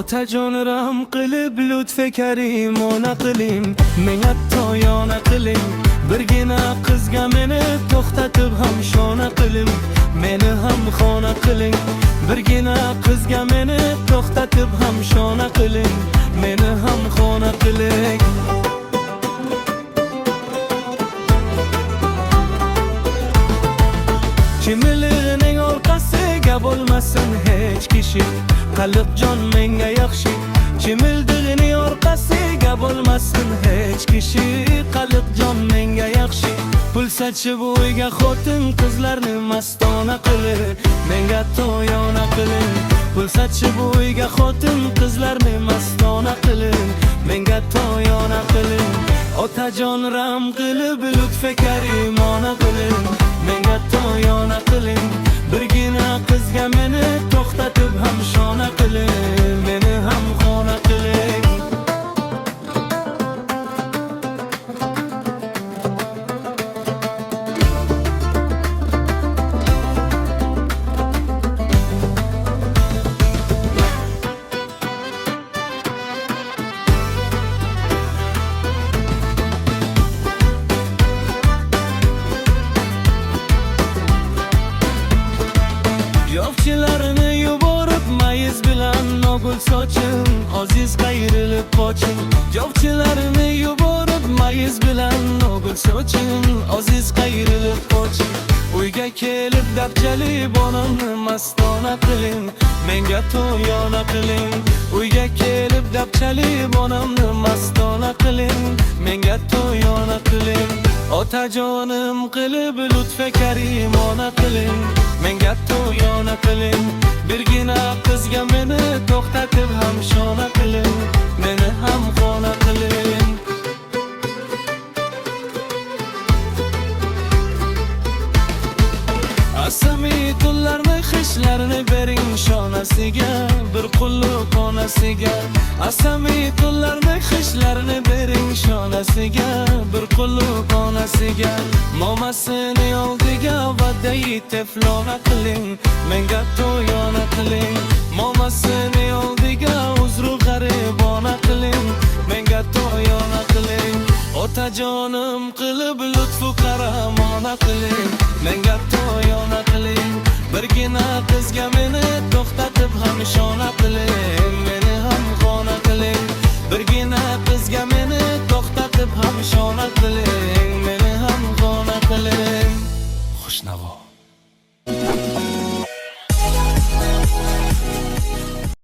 otajon rahm qilib lutf karim ona qiling, menga to'yona qiling. Birgina qizga meni to'xtatib ham shona qiling, meni ham xona qiling. Birgina qizga meni to'xtatib ham shona qiling, meni ham xona qiling. Chimiligining orqasiga bo'lmasin hech kishi, qaliq jon menga yaxshi. Chimildig'ining orqasiga bo'lmasin hech kishi, qaliq jon menga yaxshi. Pul sachib uyga xotin qizlarni mastona qilib, menga to'yona qiling. Pul sachib uyga xotin qizlarni mastona qilib, menga to'yona qiling. Otajon rahm qilib lutf karimona qiling, menga to'yona qiling. Birgina qizga meni to'xtatib ham shona qiling, meni ham xona qiling. Yovchilarini yuborib mayiz bilan nogul sochim, aziz qayrilib qochim. Yovchilarini yuborib mayiz bilan nogul sochim, aziz qayrilib qochim. Uyga kelib dapchali bonamni mastona qiling, menga to'yona qiling. Uyga kelib dapchali bonamni mastona qiling, menga to'yona qiling. Otajonim qilib lutf karimona qiling, menga to'yona qiling. Birgina qizga meni to'xtatib ham shona qiling, meni ham xona qiling. Asamiy tunlarni xishlarini bering shonasiga, bir qulluq onasiga. Asamiy tunlarni xishlarini bering shonasiga, bir qulluq onasiga. Momasini oldiga vadai teflona qiling, menga to'yona qiling. Momasini oldiga uzru g'aribona qiling, menga to'yona qiling. Otajonim qilib lutfu qaramona qiling, menga to'yona qiling. Birgina qizga meni to'xtatib ham shona qiling, meni ham xona qiling. Birgina qizga meni to'xtatib ham shona qiling, meni ham xona qiling. Xushnavo.